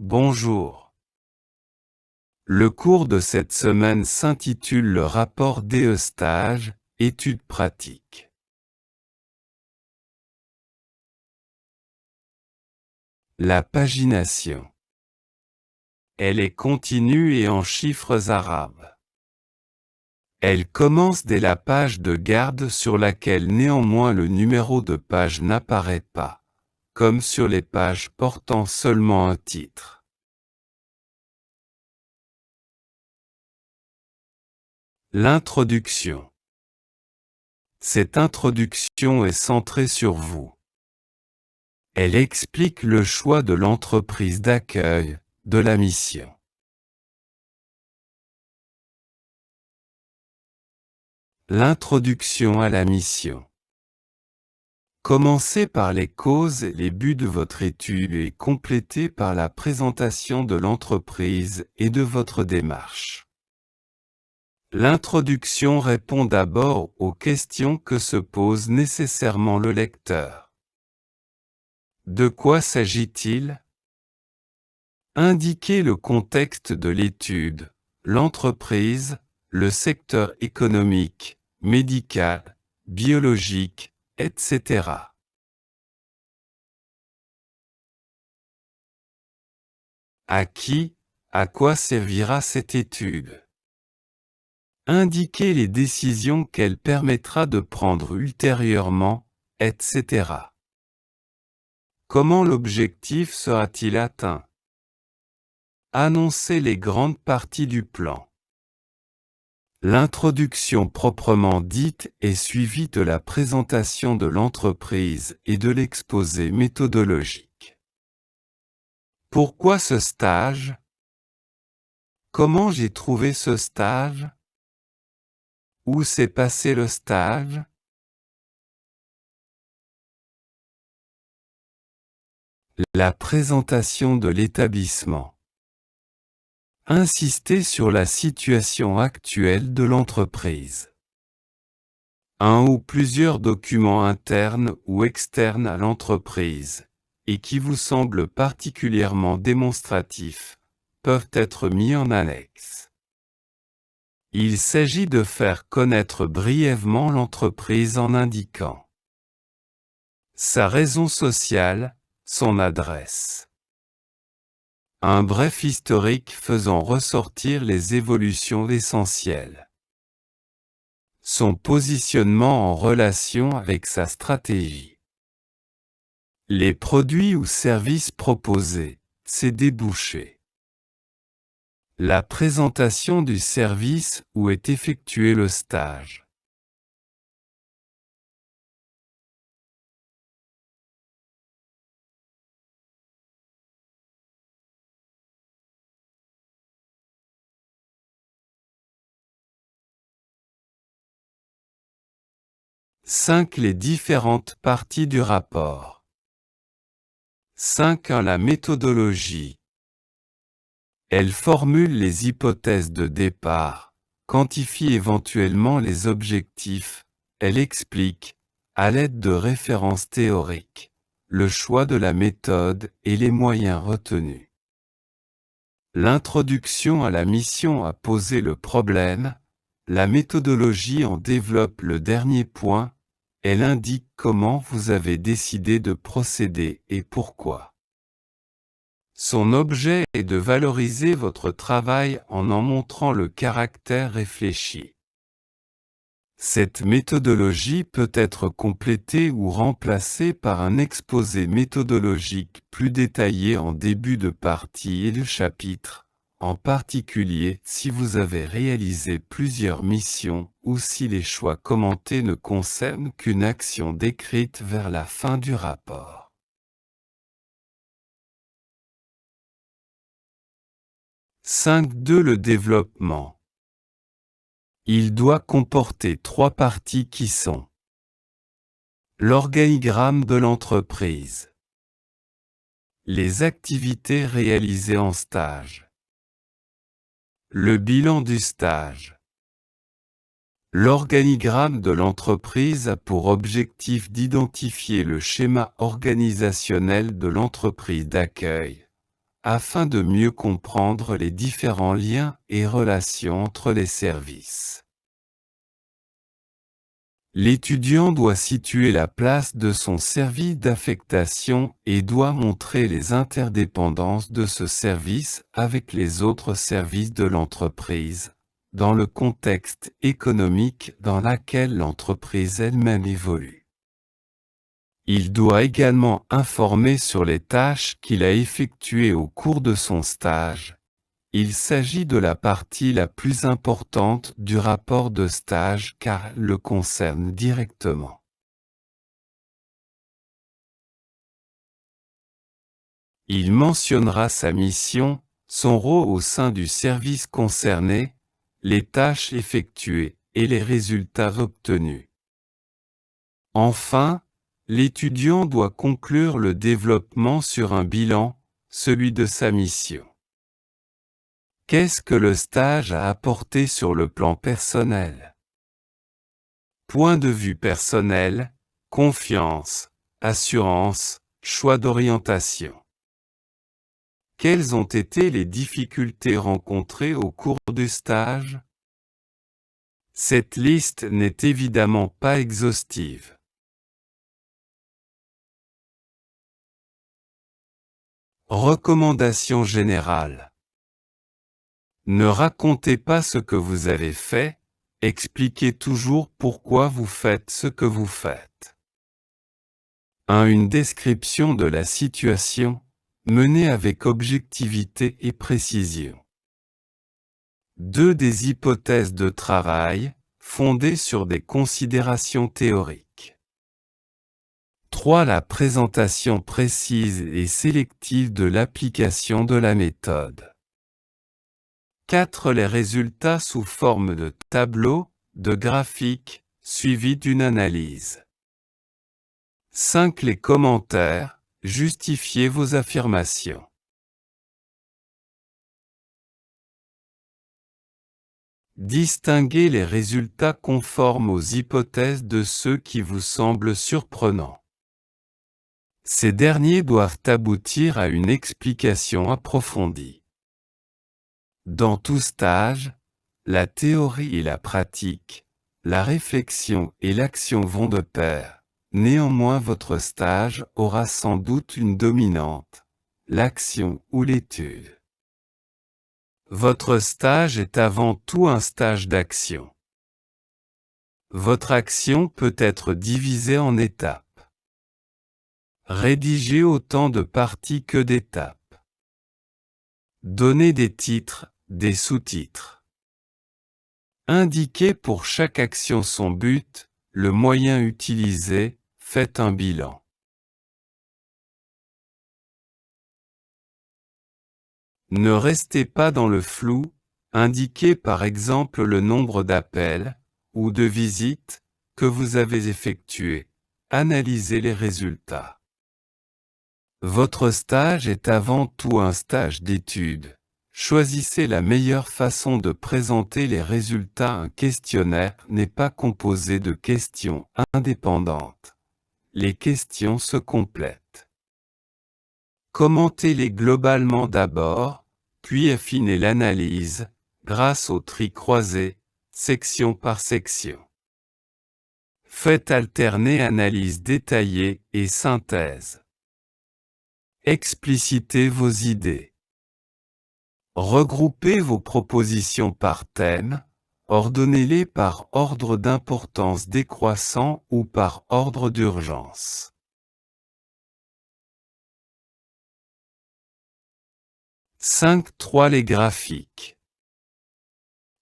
Bonjour. Le cours de cette semaine s'intitule le rapport DE Stage, études pratiques. La pagination. Elle est continue et en chiffres arabes. Elle commence dès la page de garde sur laquelle néanmoins le numéro de page n'apparaît pas, comme sur les pages portant seulement un titre. L'introduction. Cette introduction est centrée sur vous. Elle explique le choix de l'entreprise d'accueil, de la mission. L'introduction à la mission. Commencez par les causes et les buts de votre étude et complétez par la présentation de l'entreprise et de votre démarche. L'introduction répond d'abord aux questions que se pose nécessairement le lecteur. De quoi s'agit-il? Indiquez le contexte de l'étude, l'entreprise, le secteur économique, médical, biologique, etc. À qui, à quoi servira cette étude? Indiquez les décisions qu'elle permettra de prendre ultérieurement, etc. Comment l'objectif sera-t-il atteint? Annoncez les grandes parties du plan. L'introduction proprement dite est suivie de la présentation de l'entreprise et de l'exposé méthodologique. Pourquoi ce stage? Comment j'ai trouvé ce stage? Où s'est passé le stage? La présentation de l'établissement. Insistez sur la situation actuelle de l'entreprise. Un ou plusieurs documents internes ou externes à l'entreprise, et qui vous semblent particulièrement démonstratifs, peuvent être mis en annexe. Il s'agit de faire connaître brièvement l'entreprise en indiquant sa raison sociale, son adresse. Un bref historique faisant ressortir les évolutions essentielles. Son positionnement en relation avec sa stratégie. Les produits ou services proposés, ses débouchés. La présentation du service où est effectué le stage. Les différentes parties du rapport. 5. La méthodologie. Elle formule les hypothèses de départ, quantifie éventuellement les objectifs, elle explique, à l'aide de références théoriques, le choix de la méthode et les moyens retenus. L'introduction à la mission a posé le problème, la méthodologie en développe le dernier point, elle indique comment vous avez décidé de procéder et pourquoi. Son objet est de valoriser votre travail en montrant le caractère réfléchi. Cette méthodologie peut être complétée ou remplacée par un exposé méthodologique plus détaillé en début de partie et de chapitre, en particulier si vous avez réalisé plusieurs missions ou si les choix commentés ne concernent qu'une action décrite vers la fin du rapport. 5.2 Le développement. Il doit comporter 3 parties qui sont l'organigramme de l'entreprise, les activités réalisées en stage, le bilan du stage. L'organigramme de l'entreprise a pour objectif d'identifier le schéma organisationnel de l'entreprise d'accueil, afin de mieux comprendre les différents liens et relations entre les services. L'étudiant doit situer la place de son service d'affectation et doit montrer les interdépendances de ce service avec les autres services de l'entreprise, dans le contexte économique dans lequel l'entreprise elle-même évolue. Il doit également informer sur les tâches qu'il a effectuées au cours de son stage. Il s'agit de la partie la plus importante du rapport de stage car elle le concerne directement. Il mentionnera sa mission, son rôle au sein du service concerné, les tâches effectuées et les résultats obtenus. Enfin, l'étudiant doit conclure le développement sur un bilan, celui de sa mission. Qu'est-ce que le stage a apporté sur le plan personnel? Point de vue personnel, confiance, assurance, choix d'orientation. Quelles ont été les difficultés rencontrées au cours du stage? Cette liste n'est évidemment pas exhaustive. Recommandations générales. Ne racontez pas ce que vous avez fait, expliquez toujours pourquoi vous faites ce que vous faites. 1. Une description de la situation, menée avec objectivité et précision. 2. Des hypothèses de travail, fondées sur des considérations théoriques. 3. La présentation précise et sélective de l'application de la méthode. 4. Les résultats sous forme de tableaux, de graphiques, suivis d'une analyse. 5. Les commentaires, justifiez vos affirmations. Distinguez les résultats conformes aux hypothèses de ceux qui vous semblent surprenants. Ces derniers doivent aboutir à une explication approfondie. Dans tout stage, la théorie et la pratique, la réflexion et l'action vont de pair. Néanmoins, votre stage aura sans doute une dominante, l'action ou l'étude. Votre stage est avant tout un stage d'action. Votre action peut être divisée en étapes. Rédigez autant de parties que d'étapes. Donnez des titres, des sous-titres. Indiquez pour chaque action son but, le moyen utilisé, faites un bilan. Ne restez pas dans le flou, indiquez par exemple le nombre d'appels, ou de visites, que vous avez effectués. Analysez les résultats. Votre stage est avant tout un stage d'étude. Choisissez la meilleure façon de présenter les résultats. Un questionnaire n'est pas composé de questions indépendantes. Les questions se complètent. Commentez-les globalement d'abord, puis affinez l'analyse, grâce au tri croisé, section par section. Faites alterner analyse détaillée et synthèse. Explicitez vos idées. Regroupez vos propositions par thème, ordonnez-les par ordre d'importance décroissant ou par ordre d'urgence. 5.3 Les graphiques.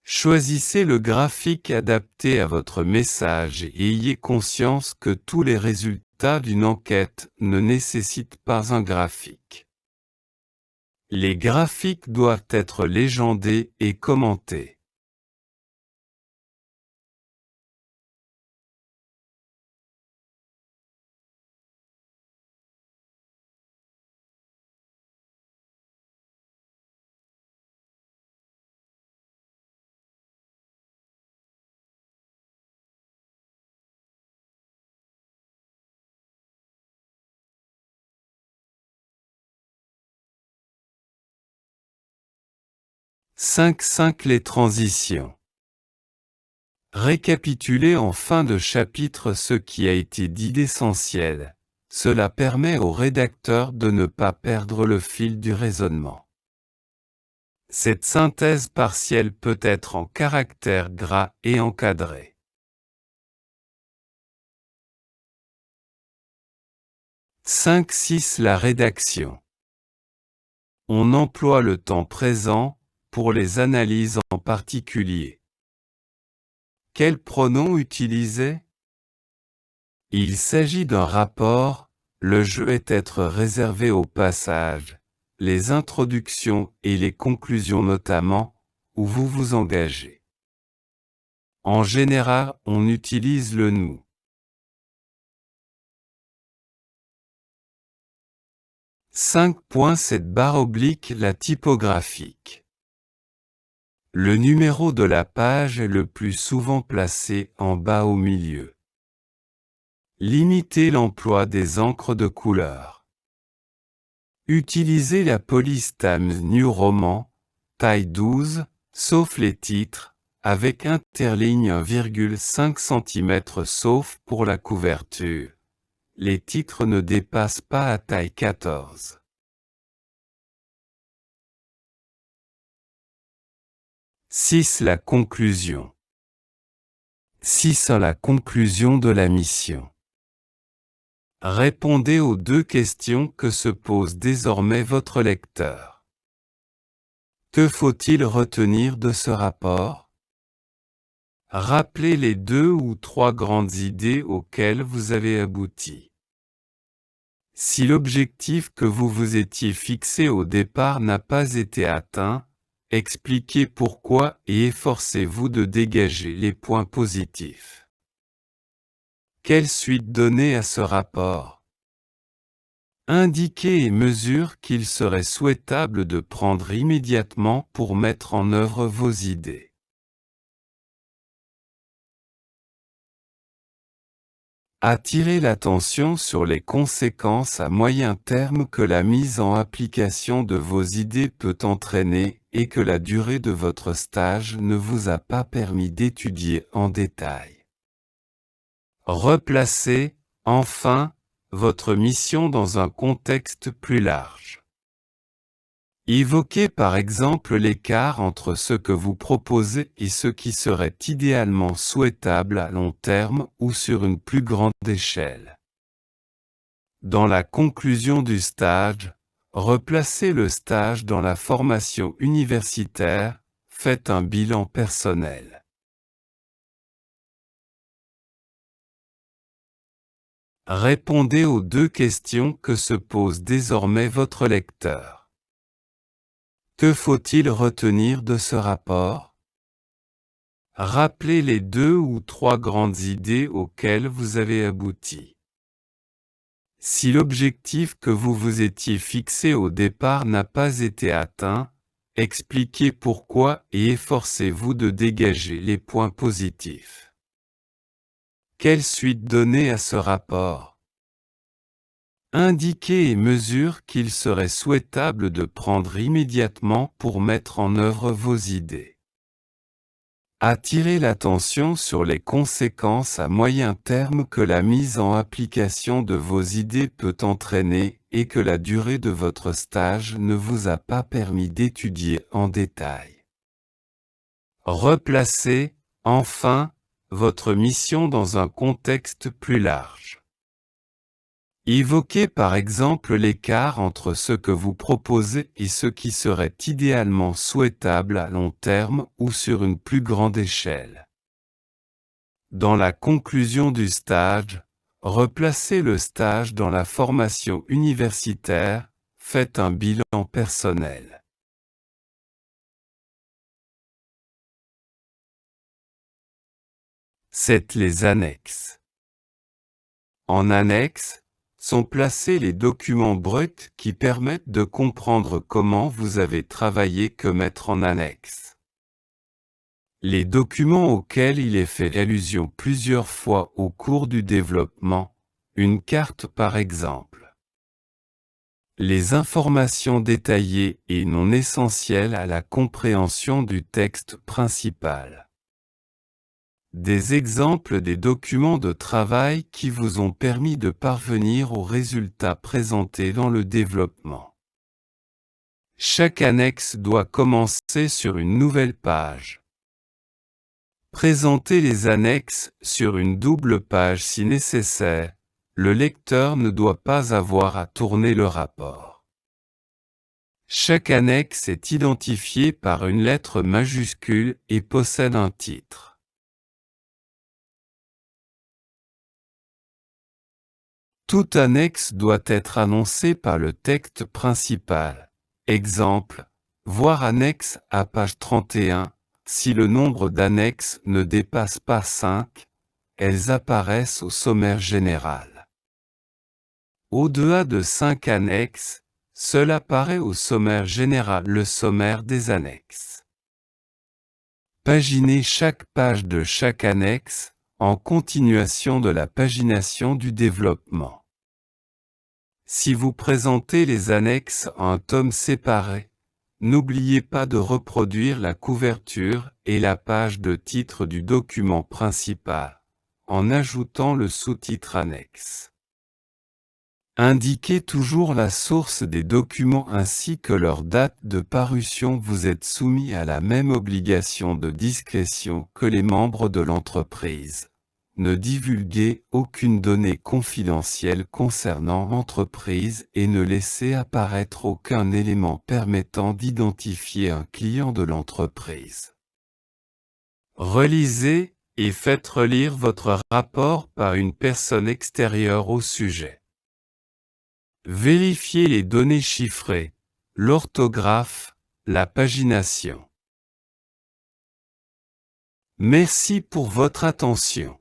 Choisissez le graphique adapté à votre message et ayez conscience que tous les résultats d'une enquête ne nécessitent pas un graphique. Les graphiques doivent être légendés et commentés. 5.5 Les transitions. Récapitulez en fin de chapitre ce qui a été dit d'essentiel. Cela permet au rédacteur de ne pas perdre le fil du raisonnement. Cette synthèse partielle peut être en caractères gras et encadrée. 5.6 La rédaction. On emploie le temps présent pour les analyses en particulier. Quel pronom utiliser? Il s'agit d'un rapport, le jeu est être réservé au passage, les introductions et les conclusions notamment, où vous vous engagez. En général, on utilise le nous. 5.7 La typographique. Le numéro de la page est le plus souvent placé en bas au milieu. Limitez l'emploi des encres de couleur. Utilisez la police Times New Roman, taille 12, sauf les titres, avec interligne 1,5 cm sauf pour la couverture. Les titres ne dépassent pas à taille 14. 6 La conclusion. 6 La conclusion de la mission. Répondez aux deux questions que se pose désormais votre lecteur. Que faut-il retenir de ce rapport? Rappelez les 2 ou 3 grandes idées auxquelles vous avez abouti. Si l'objectif que vous vous étiez fixé au départ n'a pas été atteint, expliquez pourquoi et efforcez-vous de dégager les points positifs. Quelle suite donner à ce rapport? Indiquez et mesure qu'il serait souhaitable de prendre immédiatement pour mettre en œuvre vos idées. Attirez l'attention sur les conséquences à moyen terme que la mise en application de vos idées peut entraîner et que la durée de votre stage ne vous a pas permis d'étudier en détail. Replacez, enfin, votre mission dans un contexte plus large. Évoquez par exemple l'écart entre ce que vous proposez et ce qui serait idéalement souhaitable à long terme ou sur une plus grande échelle. Dans la conclusion du stage, replacez le stage dans la formation universitaire, faites un bilan personnel. Répondez aux deux questions que se pose désormais votre lecteur. Que faut-il retenir de ce rapport? Rappelez les 2 ou 3 grandes idées auxquelles vous avez abouti. Si l'objectif que vous vous étiez fixé au départ n'a pas été atteint, expliquez pourquoi et efforcez-vous de dégager les points positifs. Quelle suite donner à ce rapport? Indiquez et mesure qu'il serait souhaitable de prendre immédiatement pour mettre en œuvre vos idées. Attirez l'attention sur les conséquences à moyen terme que la mise en application de vos idées peut entraîner et que la durée de votre stage ne vous a pas permis d'étudier en détail. Replacez, enfin, votre mission dans un contexte plus large. Évoquez par exemple l'écart entre ce que vous proposez et ce qui serait idéalement souhaitable à long terme ou sur une plus grande échelle. Dans la conclusion du stage, replacez le stage dans la formation universitaire, faites un bilan personnel. 7 Les annexes. En annexe, sont placés les documents bruts qui permettent de comprendre comment vous avez travaillé que mettre en annexe. Les documents auxquels il est fait allusion plusieurs fois au cours du développement, une carte par exemple. les informations détaillées et non essentielles à la compréhension du texte principal. Des exemples des documents de travail qui vous ont permis de parvenir aux résultats présentés dans le développement. Chaque annexe doit commencer sur une nouvelle page. Présentez les annexes sur une double page si nécessaire. Le lecteur ne doit pas avoir à tourner le rapport. Chaque annexe est identifiée par une lettre majuscule et possède un titre. Toute annexe doit être annoncée par le texte principal. Exemple, voir annexe à page 31. Si le nombre d'annexes ne dépasse pas 5, elles apparaissent au sommaire général. Au-delà de 5 annexes, seul apparaît au sommaire général le sommaire des annexes. Paginez chaque page de chaque annexe, en continuation de la pagination du développement. Si vous présentez les annexes en tomes séparés, n'oubliez pas de reproduire la couverture et la page de titre du document principal, en ajoutant le sous-titre annexe. Indiquez toujours la source des documents ainsi que leur date de parution. Vous êtes soumis à la même obligation de discrétion que les membres de l'entreprise. Ne divulguez aucune donnée confidentielle concernant l'entreprise et ne laissez apparaître aucun élément permettant d'identifier un client de l'entreprise. Relisez et faites relire votre rapport par une personne extérieure au sujet. Vérifiez les données chiffrées, l'orthographe, la pagination. Merci pour votre attention.